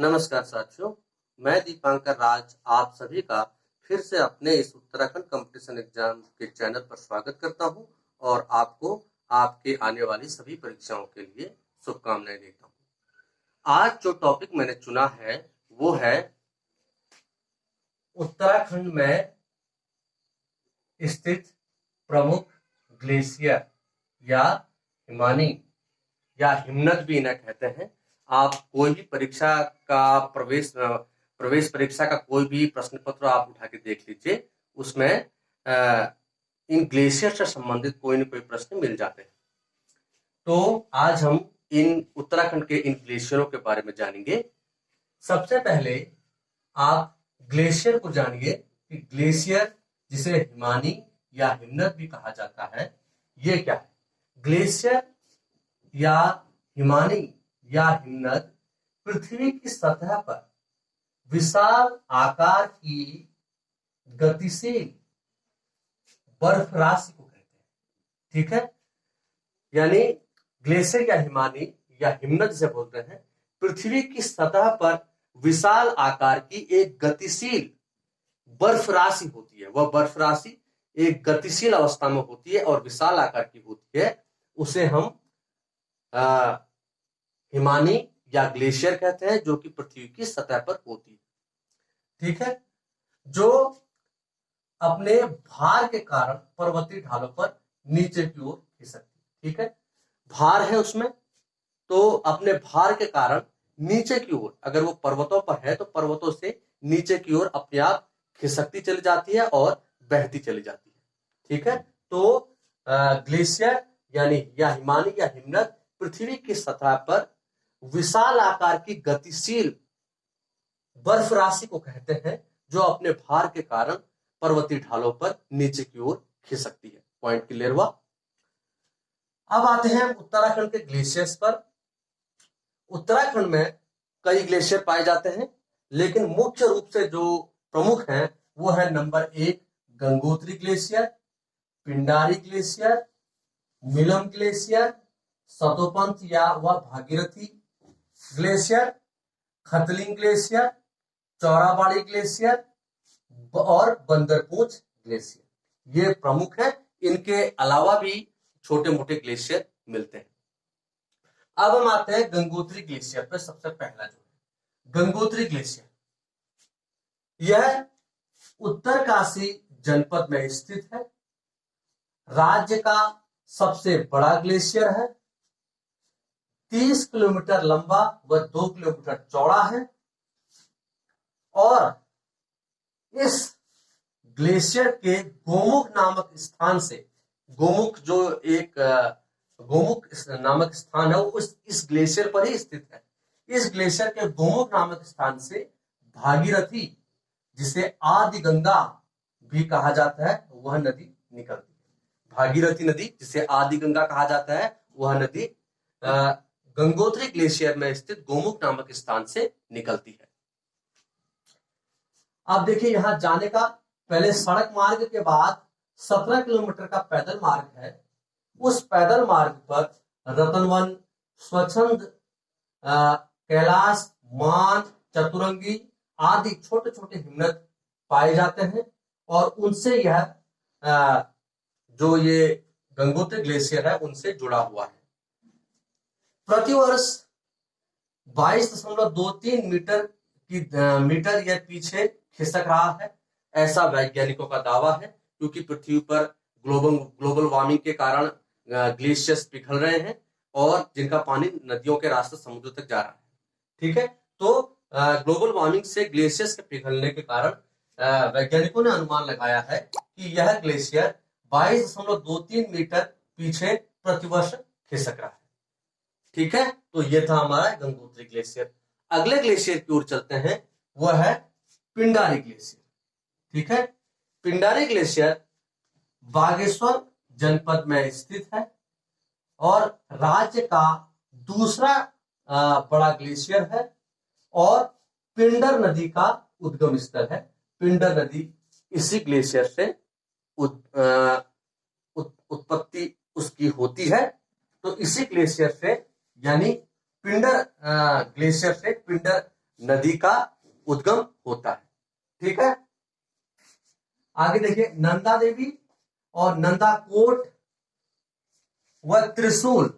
नमस्कार साथियों, मैं दीपांकर राज आप सभी का फिर से अपने इस उत्तराखंड कंपटीशन एग्जाम के चैनल पर स्वागत करता हूं और आपको आपके आने वाली सभी परीक्षाओं के लिए शुभकामनाएं देता हूं। आज जो टॉपिक मैंने चुना है वो है उत्तराखंड में स्थित प्रमुख ग्लेशियर या हिमानी या हिमनद भी इन्हें कहते हैं। आप कोई भी परीक्षा का प्रवेश परीक्षा का कोई भी प्रश्न पत्र आप उठा के देख लीजिए, उसमें इन ग्लेशियर से संबंधित कोई न कोई प्रश्न मिल जाते हैं। तो आज हम इन उत्तराखंड के इन ग्लेशियरों के बारे में जानेंगे। सबसे पहले आप ग्लेशियर को जानिए कि ग्लेशियर, जिसे हिमानी या हिमनद भी कहा जाता है, ये क्या है। ग्लेशियर या हिमानी या हिमनद पृथ्वी की सतह पर विशाल आकार की गतिशील बर्फ राशि को कहते हैं। ठीक है, यानी ग्लेशियर या हिमानी या हिमनद जिसे बोलते हैं, पृथ्वी की सतह पर विशाल आकार की एक गतिशील बर्फ राशि होती है। वह बर्फ राशि एक गतिशील अवस्था में होती है और विशाल आकार की होती है। उसे हम हिमानी या ग्लेशियर कहते हैं, जो कि पृथ्वी की सतह पर होती है। ठीक है, जो अपने भार के कारण पर्वतीय ढालों पर नीचे की ओर खिसकती है। ठीक है, भार है उसमें, तो अपने भार के कारण नीचे की ओर, अगर वो पर्वतों पर है तो पर्वतों से नीचे की ओर अपने आप खिसकती चली जाती है और बहती चली जाती है। ठीक है, तो ग्लेशियर यानी या हिमानी या हिमनद पृथ्वी की सतह पर विशाल आकार की गतिशील बर्फ राशि को कहते हैं, जो अपने भार के कारण पर्वतीय ढालों पर नीचे की ओर खिसकती है। पॉइंट क्लियर हुआ। अब आते हैं उत्तराखंड के ग्लेशियर्स पर। उत्तराखंड में कई ग्लेशियर पाए जाते हैं, लेकिन मुख्य रूप से जो प्रमुख हैं वो है number 1 Gangotri glacier, Pindari glacier, Milam glacier, Satopanth या वह Bhagirathi glacier, Khatling glacier, Chorabari glacier और बंदरपूंछ ग्लेशियर। ये प्रमुख है। इनके अलावा भी छोटे मोटे ग्लेशियर मिलते हैं। अब हम आते हैं गंगोत्री ग्लेशियर पर। सबसे पहला जो है गंगोत्री ग्लेशियर, यह उत्तरकाशी जनपद में स्थित है। राज्य का सबसे बड़ा ग्लेशियर है। 30 किलोमीटर लंबा व 2 किलोमीटर चौड़ा है और इस ग्लेशियर के गोमुख नामक स्थान से, गोमुख जो एक गोमुख नामक स्थान है वो इस ग्लेशियर पर ही स्थित है। इस ग्लेशियर के गोमुख नामक स्थान से भागीरथी, जिसे आदि गंगा भी कहा जाता है, वह नदी निकलती है। भागीरथी नदी, जिसे आदि गंगा कहा जाता है, वह नदी गंगोत्री ग्लेशियर में स्थित गोमुख नामक स्थान से निकलती है। आप देखिए, यहां जाने का पहले सड़क मार्ग के बाद 17 किलोमीटर का पैदल मार्ग है। उस पैदल मार्ग पर रतनवन, स्वच्छंद, कैलाश, मान, चतुरंगी आदि छोटे छोटे हिमनद पाए जाते हैं और उनसे यह जो ये गंगोत्री ग्लेशियर है उनसे जुड़ा हुआ है। प्रतिवर्ष 22.23 मीटर यह पीछे खिसक रहा है, ऐसा वैज्ञानिकों का दावा है, क्योंकि पृथ्वी पर ग्लोबल वार्मिंग के कारण ग्लेशियर्स पिघल रहे हैं और जिनका पानी नदियों के रास्ते समुद्र तक जा रहा है। ठीक है, तो ग्लोबल वार्मिंग से ग्लेशियर्स के पिघलने के कारण वैज्ञानिकों ने अनुमान लगाया है कि यह ग्लेशियर 22.23 मीटर पीछे प्रतिवर्ष खिसक रहा है। ठीक है, तो यह था हमारा गंगोत्री ग्लेशियर। अगले ग्लेशियर की ओर चलते हैं, वह है पिंडारी ग्लेशियर। ठीक है, पिंडारी ग्लेशियर बागेश्वर जनपद में स्थित है और राज्य का दूसरा बड़ा ग्लेशियर है और पिंडर नदी का उद्गम स्थल है। पिंडर नदी इसी ग्लेशियर से उत्पत्ति उसकी होती है। तो इसी ग्लेशियर से, यानी पिंडर ग्लेशियर से पिंडर नदी का उद्गम होता है। ठीक है, आगे देखिए, नंदा देवी और नंदाकोट व त्रिशूल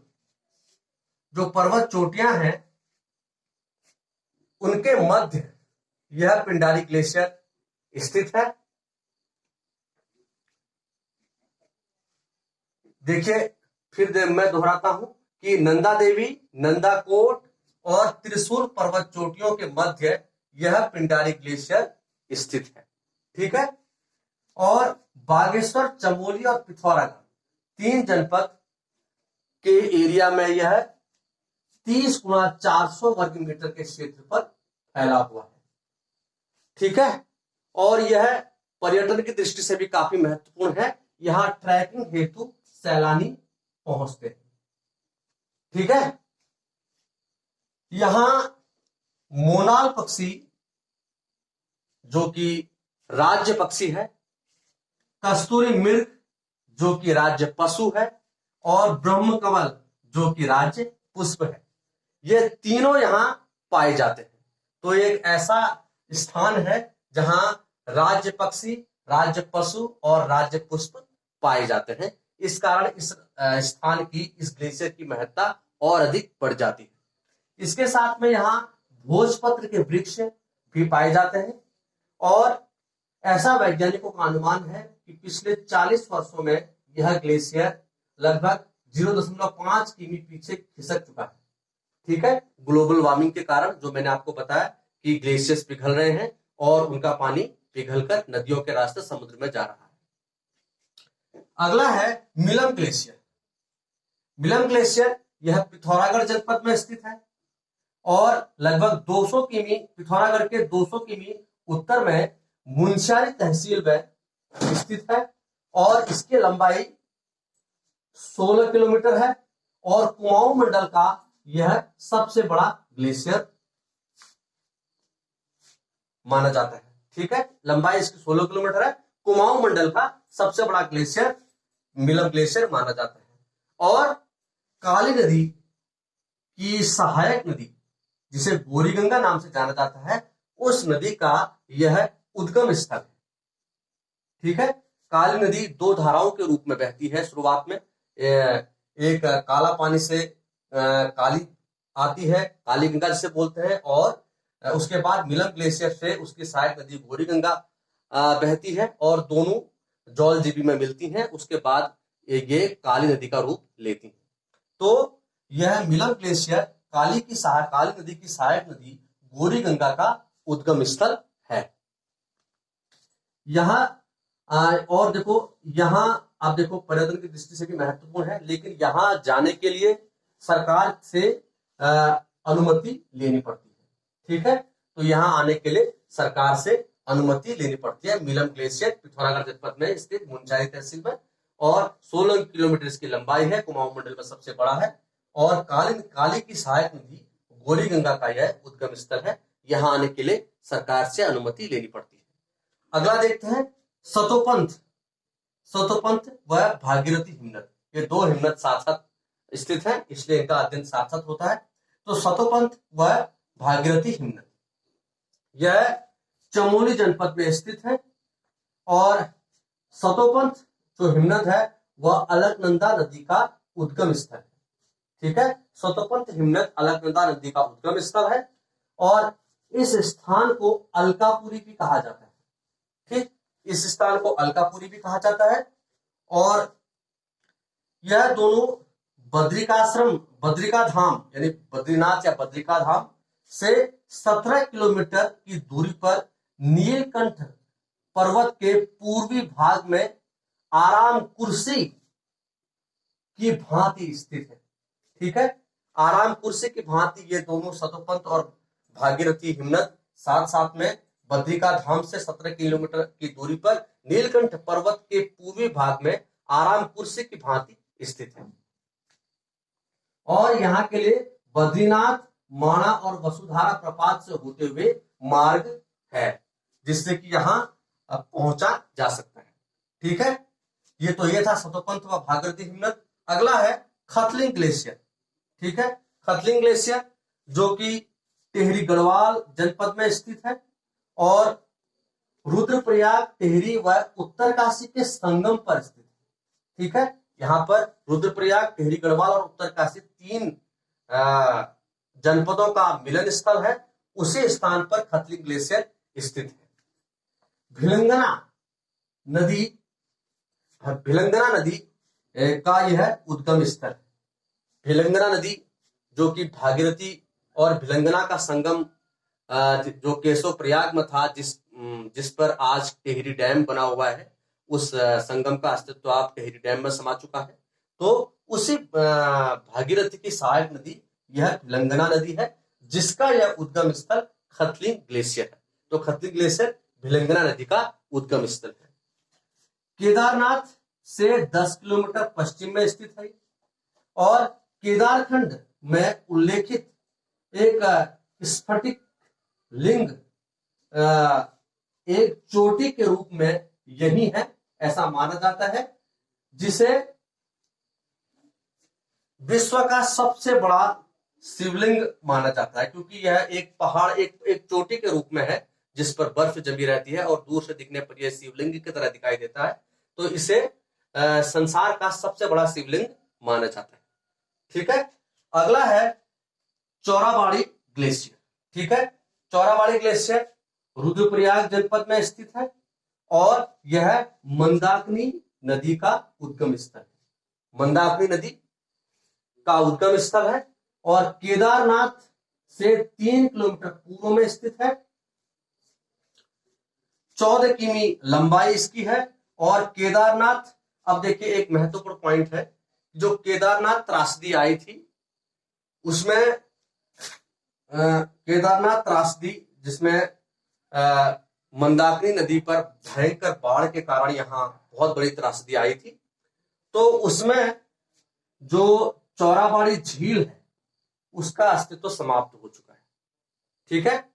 जो पर्वत चोटियां हैं उनके मध्य यह पिंडारी ग्लेशियर स्थित है। देखिए, फिर मैं दोहराता हूं कि नंदा देवी, नंदाकोट और त्रिशूल पर्वत चोटियों के मध्य यह पिंडारी ग्लेशियर स्थित है। ठीक है, और बागेश्वर, चमोली और पिथौरागढ़ 3 जनपद के एरिया में यह 30 गुणा 400 वर्ग मीटर के क्षेत्र पर फैला हुआ है। ठीक है, और यह पर्यटन की दृष्टि से भी काफी महत्वपूर्ण है। यहां ट्रैकिंग हेतु सैलानी पहुंचते हैं। ठीक है, यहां मोनाल पक्षी जो कि राज्य पक्षी है, कस्तूरी मृग जो कि राज्य पशु है, और ब्रह्म कमल जो कि राज्य पुष्प है, ये तीनों यहां पाए जाते हैं। तो एक ऐसा स्थान है जहां राज्य पक्षी, राज्य पशु और राज्य पुष्प पाए जाते हैं। इस कारण इस स्थान की, इस ग्लेशियर की महत्ता और अधिक बढ़ जाती है। इसके साथ में यहाँ भोजपत्र के वृक्ष भी पाए जाते हैं, और ऐसा वैज्ञानिकों का अनुमान है कि पिछले 40 वर्षों में यह ग्लेशियर लगभग 0.5 किमी पीछे खिसक चुका है। ठीक है, ग्लोबल वार्मिंग के कारण, जो मैंने आपको बताया कि ग्लेशियर्स पिघल रहे हैं और उनका पानी पिघलकर नदियों के रास्ते समुद्र में जा रहा है। अगला है मिलम ग्लेशियर। मिलम ग्लेशियर यह पिथौरागढ़ जनपद में स्थित है और लगभग 200 किमी, पिथौरागढ़ के 200 किमी उत्तर में मुंशियारी तहसील में स्थित है, और इसकी लंबाई 16 किलोमीटर है और कुमाऊं मंडल का यह सबसे बड़ा ग्लेशियर माना जाता है। ठीक है, लंबाई इसकी 16 किलोमीटर है, कुमाऊं मंडल का सबसे बड़ा ग्लेशियर मिलम ग्लेशियर माना जाता है। और काली नदी की सहायक नदी, जिसे बोरीगंगा नाम से जाना जाता है, उस नदी का यह उद्गम स्थल है। ठीक है, काली नदी 2 धाराओं के रूप में बहती है। शुरुआत में एक काला पानी से काली आती है, काली गंगा जिसे बोलते हैं, और उसके बाद मिलम ग्लेशियर से उसकी सहायक नदी बोरीगंगा बहती है, और दोनों जौलजीबी में मिलती हैं। उसके बाद ये काली नदी का रूप लेती हैं। तो यह मिलम ग्लेशियर काली नदी की सहायक नदी बोरीगंगा का उद्गम स्थल है। यहाँ और देखो, यहाँ आप देखो पर्यटन की दृष्टि से भी महत्वपूर्ण है, लेकिन यहाँ जाने के लिए सरकार से अनुमति लेनी पड़ती है। ठीक है, तो यहाँ आने के लिए सरकार से अनुमति लेनी पड़ती है। मिलम ग्लेशियर पिथौरागढ़ जनपद में स्थित मुंशियारी तहसील में, और 16 किलोमीटर इसकी लंबाई है, कुमाऊं मंडल में सबसे बड़ा है, और काली की सहायक नदी बोरीगंगा का यह उद्गम स्थल है। यहाँ आने के लिए सरकार से अनुमति लेनी पड़ती है। अगला देखते हैं सतोपंथ व भागीरथी हिमनद। ये 2 हिमनद साथ साथ स्थित हैं, इसलिए इनका अध्ययन साथ साथ होता है। तो सतोपंथ व भागीरथी हिमनद यह चमोली जनपद में स्थित है, और सतोपंथ जो हिमनद है वह अलकनंदा नदी का उद्गम स्थल है। ठीक है, सतोपंथ हिमनद अलकनंदा नदी का उद्गम स्थल है, और इस स्थान को अलकापुरी भी कहा जाता है। ठीक, इस स्थान को अलकापुरी भी कहा जाता है, और यह दोनों बद्रिका धाम यानी बद्रीनाथ या बद्रिका धाम से 17 किलोमीटर की दूरी पर नीलकंठ पर्वत के पूर्वी भाग में आराम कुर्सी की भांति स्थित है। ठीक है, आराम कुर्सी की भांति ये दोनों सतोपंथ और भागीरथी हिमनद साथ साथ में बद्रिका धाम से 17 किलोमीटर की दूरी पर नीलकंठ पर्वत के पूर्वी भाग में आराम कुर्सी की भांति स्थित है। और यहाँ के लिए बद्रीनाथ, माणा और वसुधारा प्रपात से होते हुए मार्ग है, जिससे कि यहाँ पहुंचा जा सकता है। ठीक है, ये था सतोपंथ व भागीरथी हिमनद। अगला है खतलिंग ग्लेशियर। ठीक है, खतलिंग ग्लेशियर जो कि टिहरी गढ़वाल जनपद में स्थित है और रुद्रप्रयाग टिहरी व उत्तरकाशी के संगम पर स्थित है। ठीक है, यहाँ पर रुद्रप्रयाग टिहरी गढ़वाल और उत्तरकाशी 3 जनपदों का मिलन स्थल है। उसी स्थान पर खतलिंग ग्लेशियर स्थित है। भिलंगना नदी का यह उद्गम स्थल। भिलंगना नदी जो कि भागीरथी और भिलंगना का संगम जो केशव प्रयाग में था, जिस पर आज टिहरी डैम बना हुआ है, उस संगम का अस्तित्व आप टिहरी डैम में समा चुका है। तो उसी भागीरथी की सहायक नदी यह भिलंगना नदी है, जिसका यह उद्गम स्थल खतलिंग ग्लेशियर है। तो खतलिंग ग्लेशियर भिलंगना नदी का उद्गम स्थल है। केदारनाथ से 10 किलोमीटर पश्चिम में स्थित है और केदारखंड में उल्लेखित एक स्फटिक लिंग एक चोटी के रूप में यही है, ऐसा माना जाता है, जिसे विश्व का सबसे बड़ा शिवलिंग माना जाता है, क्योंकि यह एक पहाड़ एक चोटी के रूप में है जिस पर बर्फ जमी रहती है और दूर से दिखने पर यह शिवलिंग की तरह दिखाई देता है। तो इसे संसार का सबसे बड़ा शिवलिंग माना जाता है। ठीक है, अगला है चौराबाड़ी ग्लेशियर। ठीक है, चौराबाड़ी ग्लेशियर रुद्रप्रयाग जनपद में स्थित है और यह मंदाकिनी नदी का उद्गम स्थल है। मंदाकिनी नदी का उद्गम स्थल है और केदारनाथ से 3 किलोमीटर पूर्व में स्थित है। 14 किमी लंबाई इसकी है और केदारनाथ, अब देखिए एक महत्वपूर्ण पॉइंट है, जो केदारनाथ त्रासदी आई थी उसमें केदारनाथ त्रासदी, जिसमें मंदाकिनी नदी पर भयंकर बाढ़ के कारण यहां बहुत बड़ी त्रासदी आई थी, तो उसमें जो चौराबाड़ी झील है उसका अस्तित्व समाप्त हो चुका है। ठीक है,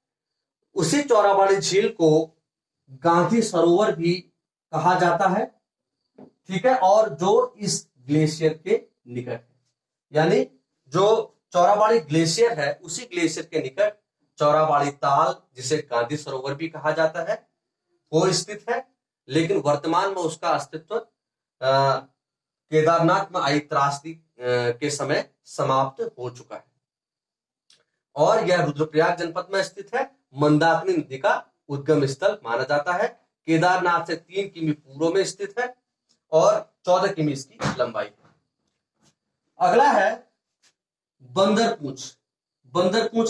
उसी चौराबाड़ी झील को गांधी सरोवर भी कहा जाता है। ठीक है, और जो इस ग्लेशियर के निकट है, यानी जो चौराबाड़ी ग्लेशियर है उसी ग्लेशियर के निकट चौराबाड़ी ताल, जिसे गांधी सरोवर भी कहा जाता है, वो स्थित है। लेकिन वर्तमान में उसका अस्तित्व केदारनाथ में आई त्रासदी के समय समाप्त हो चुका है और यह रुद्रप्रयाग जनपद में स्थित है। मंदाकिनी नदी का उद्गम स्थल माना जाता है। केदारनाथ से 3 किमी पूर्व में स्थित है और 14 किमी इसकी लंबाई है। अगला है बंदरपूंछ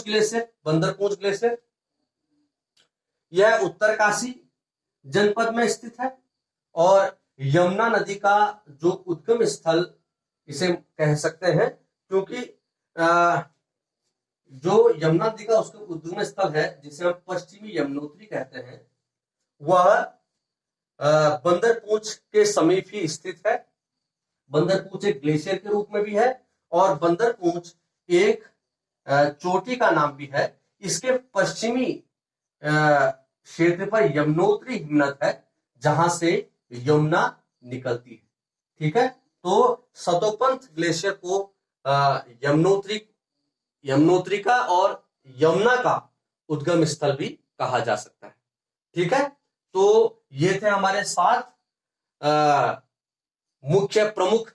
ग्लेशियर। यह उत्तरकाशी जनपद में स्थित है और यमुना नदी का जो उद्गम स्थल इसे कह सकते हैं, क्योंकि जो यमुना नदी का उसका उद्गम स्थल है, जिसे हम पश्चिमी यमुनोत्री कहते हैं, वह बंदरपूंछ के समीप ही स्थित है। बंदरपूंछ एक ग्लेशियर के रूप में भी है और बंदरपूंछ एक चोटी का नाम भी है। इसके पश्चिमी क्षेत्र पर यमुनोत्री हिमनद है, जहां से यमुना निकलती है। ठीक है, तो सतोपंथ ग्लेशियर को यमुनोत्री का और यमुना का उद्गम स्थल भी कहा जा सकता है। ठीक है, तो ये थे हमारे 7 मुख्य प्रमुख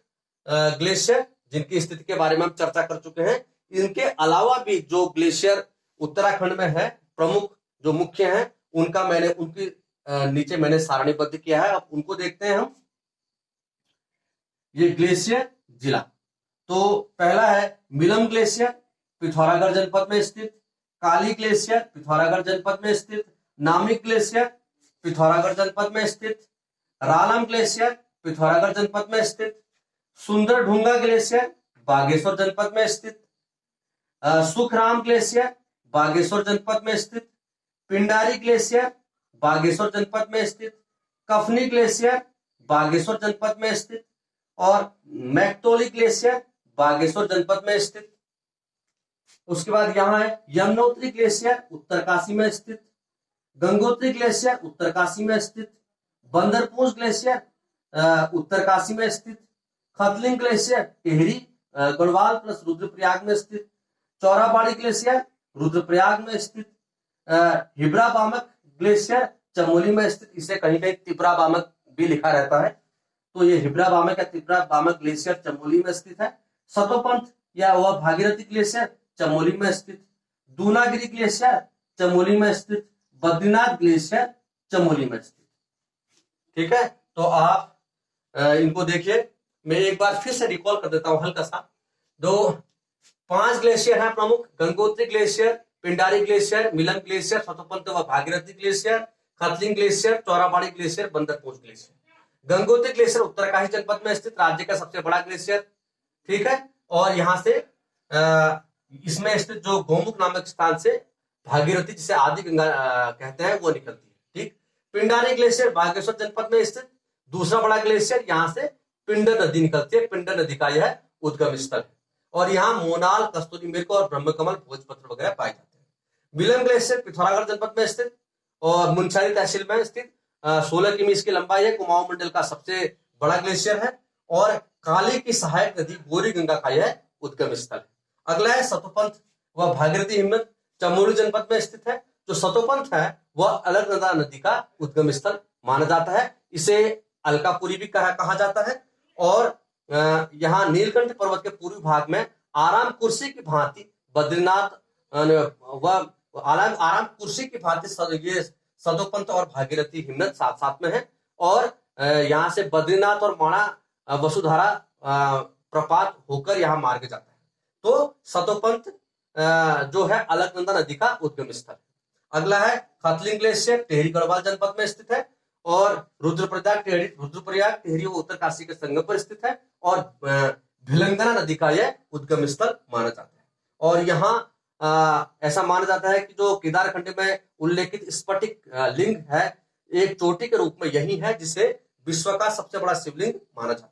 ग्लेशियर जिनकी स्थिति के बारे में हम चर्चा कर चुके हैं। इनके अलावा भी जो ग्लेशियर उत्तराखंड में है, प्रमुख जो मुख्य हैं, उनकी नीचे मैंने सारणीबद्ध किया है। अब उनको देखते हैं हम। ये ग्लेशियर जिला, तो पहला है मिलम ग्लेशियर, पिथौरागढ़ जनपद में स्थित। काली ग्लेशियर, पिथौरागढ़ जनपद में स्थित। नामिक ग्लेशियर, पिथौरागढ़ जनपद में स्थित। रालम ग्लेशियर, पिथौरागढ़ जनपद में स्थित। सुंदर ढूंगा ग्लेशियर, बागेश्वर जनपद में स्थित। सुखराम ग्लेशियर, बागेश्वर जनपद में स्थित। पिंडारी ग्लेशियर, बागेश्वर जनपद में स्थित। कफनी ग्लेशियर, बागेश्वर जनपद में स्थित। और मैक्टोली ग्लेशियर, बागेश्वर जनपद में स्थित। उसके बाद यहाँ है यमुनोत्री ग्लेशियर, उत्तरकाशी में स्थित। गंगोत्री ग्लेशियर, उत्तरकाशी में स्थित। बंदरपूंछ ग्लेशियर, उत्तरकाशी में स्थित। खतलिंग ग्लेशियर, टिहरी गढ़वाल प्लस रुद्रप्रयाग में स्थित। चौराबाड़ी ग्लेशियर, रुद्रप्रयाग में स्थित हिब्राबामक ग्लेशियर चमोली में स्थित, इसे कहीं कहीं तिपराबामक भी लिखा रहता है, तो ये हिब्राबामक या तिपराबामक ग्लेशियर चमोली में स्थित है। सतोपंथ या वह भागीरथी ग्लेशियर चमोली में स्थित, दूनागिरी ग्लेशियर चमोली में स्थित, बद्रीनाथ ग्लेशियर चमोली में स्थित। ठीक है, तो आप इनको देखिए, मैं एक बार फिर से रिकॉल कर देता हूं हल्का सा। 5 ग्लेशियर हैं प्रमुख: गंगोत्री ग्लेशियर, पिंडारी ग्लेशियर, मिलन ग्लेशियर, सतोपंथ व Bhagirathi glacier, Khatling glacier, Chorabari glacier, Bandarpunch glacier. Gangotri glacier Uttarkashi जनपद में स्थित राज्य का सबसे बड़ा ग्लेशियर, ठीक है, और यहां से इसमें स्थित जो गोमुख नामक स्थान से भागीरथी, जिसे आदि गंगा कहते हैं, वो निकलती है। ठीक, पिंडारी ग्लेशियर बागेश्वर जनपद में स्थित दूसरा बड़ा ग्लेशियर, यहां से पिंडर नदी निकलती है, पिंडर नदी का यह उद्गम स्थल है, और यहाँ मोनाल, कस्तूरी मृग और ब्रह्मकमल, भोजपत्र वगैरह पाए जाते हैं। मिलन ग्लेशियर पिथौरागढ़ जनपद में स्थित और मुंशियारी तहसील में स्थित 16 किमी इसकी लंबाई है, कुमाऊं मंडल का सबसे बड़ा ग्लेशियर है, और काली की सहायक नदी गौरी गंगा का यह उद्गम स्थल है। अगला है सतोपंथ व भागीरथी हिम्मत, चमोली जनपद में स्थित है। जो सतोपंथ है वह अलकनंदा नदी का उद्गम स्थल माना जाता है, इसे अलकापुरी भी कहा जाता है, और यहाँ नीलकंठ पर्वत के पूर्वी भाग में आराम कुर्सी की भांति बद्रीनाथ व आराम कुर्सी की भांति ये सतोपंथ और भागीरथी हिम्मत साथ साथ में है, और यहाँ से बद्रीनाथ और माणा वसुधारा प्रपात होकर यहाँ मार्ग जाता है। तो सतोपंथ जो है अलकनंदा नदी का उद्गम स्थल। अगला है खतलिंग ग्लेशियर, टिहरी गढ़वाल जनपद में स्थित है, और रुद्रप्रयाग टिहरी उत्तरकाशी के संगम पर स्थित है, और भिलंगना नदी का यह उद्गम स्थल माना जाता है। और यहाँ ऐसा माना जाता है कि जो केदारखंड में उल्लेखित स्फटिक लिंग है, एक चोटी के रूप में यही है, जिसे विश्व का सबसे बड़ा शिवलिंग माना जाता है।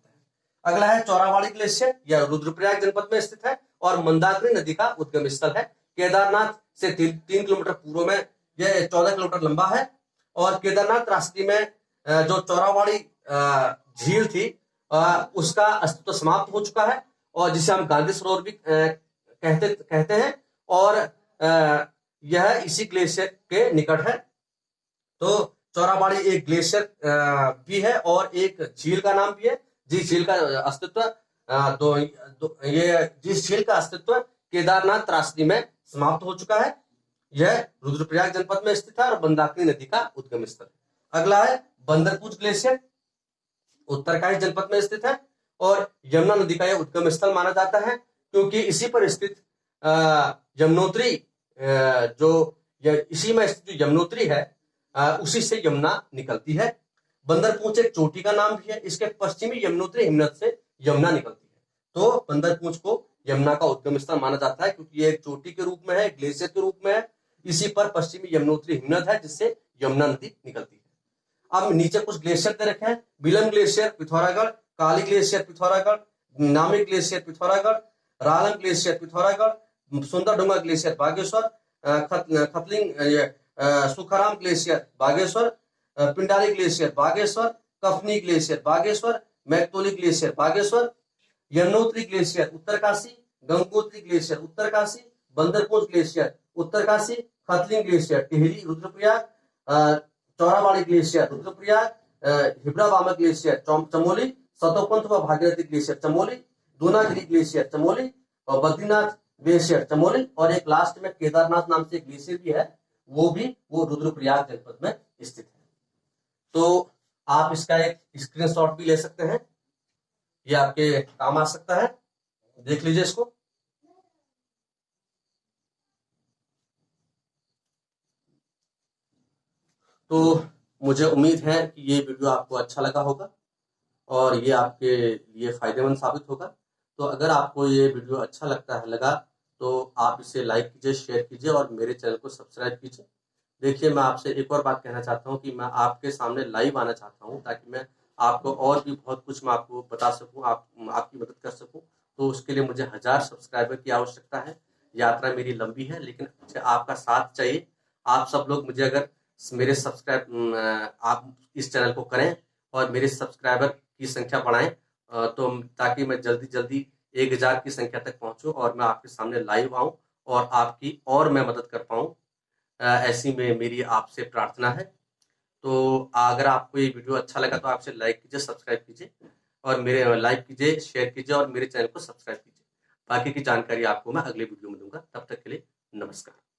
अगला है चौराबाड़ी ग्लेशियर, यह रुद्रप्रयाग जनपद में स्थित है और मंदाकिनी नदी का उद्गम स्थल है। केदारनाथ से 3 किलोमीटर पूर्व में यह 14 किलोमीटर लंबा है, और केदारनाथ रास्ते में जो चौराबाड़ी झील थी उसका अस्तित्व समाप्त हो चुका है, और जिसे हम गांधी सरोवर भी कहते हैं, और यह इसी ग्लेशियर के निकट है। तो चौराबाड़ी एक ग्लेशियर भी है और एक झील का नाम भी है, जिस झील का अस्तित्व जिस झील का अस्तित्व केदारनाथ त्रासदी में समाप्त हो चुका है। यह रुद्रप्रयाग जनपद में स्थित है और मंदाकिनी नदी का उद्गम स्थल है। अगला है बंदरपूंछ ग्लेशियर, उत्तरकाशी जनपद में स्थित है और यमुना नदी का यह उद्गम स्थल माना जाता है, क्योंकि इसी पर स्थित यमुनोत्री इसी में स्थित जो यमुनोत्री है उसी से यमुना निकलती है। बंदरपूंछ एक चोटी का नाम भी है, इसके पश्चिमी यमुनोत्री हिमनद से यमुना निकलती है। तो बंदरपूंछ को यमुना का उद्गम स्थल माना जाता है, क्योंकि ये एक चोटी के रूप में है, ग्लेशियर के रूप में है, इसी पर पश्चिमी यमुनोत्री हिमनद है जिससे यमुना नदी निकलती है। अब नीचे कुछ ग्लेशियर दे रखे हैं: Bilam glacier Pithoragarh, Kali glacier Pithoragarh, Namik glacier Pithoragarh, Ralam glacier Pithoragarh, Sunderdhunga glacier Bageshwar, Khatling Sukharam glacier Bageshwar, Pindari glacier Bageshwar, Kafni glacier Bageshwar, Maiktoli glacier Bageshwar, Yamunotri glacier Uttarkashi, Gangotri glacier Uttarkashi, Bandarpunch glacier Uttarkashi, Khatling glacier Tehri Rudraprayag, Chorabari glacier Rudraprayag, हिब्राबामक ग्लेशियर चमोली, सतोपंथ व भागीरथी ग्लेशियर चमोली, दूनागिरी ग्लेशियर चमोली, और बद्रीनाथ ग्लेशियर चमोली, और एक लास्ट में केदारनाथ नाम से ग्लेशियर भी है, वो रुद्रप्रयाग जनपद में स्थित है। तो आप इसका एक स्क्रीनशॉट भी ले सकते हैं, ये आपके काम आ सकता है, देख लीजिए इसको। तो मुझे उम्मीद है कि ये वीडियो आपको अच्छा लगा होगा और ये आपके लिए फायदेमंद साबित होगा। तो अगर आपको ये वीडियो अच्छा लगा तो आप इसे लाइक कीजिए, शेयर कीजिए और मेरे चैनल को सब्सक्राइब कीजिए। देखिए, मैं आपसे एक और बात कहना चाहता हूँ कि मैं आपके सामने लाइव आना चाहता हूँ, ताकि मैं आपको और भी बहुत कुछ मैं आपको बता सकूँ, आपकी मदद कर सकूँ। तो उसके लिए मुझे 1000 सब्सक्राइबर की आवश्यकता है। यात्रा मेरी लंबी है, लेकिन आपका साथ चाहिए। आप सब लोग मुझे अगर मेरे आप इस चैनल को करें और मेरे सब्सक्राइबर की संख्या बढ़ाएं, तो ताकि मैं जल्दी 1000 की संख्या तक पहुंचूं और मैं आपके सामने लाइव आऊं और आपकी और मैं मदद कर पाऊँ, ऐसी में मेरी आपसे प्रार्थना है। तो अगर आपको ये वीडियो अच्छा लगा तो आपसे लाइक कीजिए, सब्सक्राइब कीजिए और मेरे लाइक कीजिए, शेयर कीजिए और मेरे चैनल को सब्सक्राइब कीजिए। बाकी की जानकारी आपको मैं अगले वीडियो में दूंगा। तब तक के लिए नमस्कार।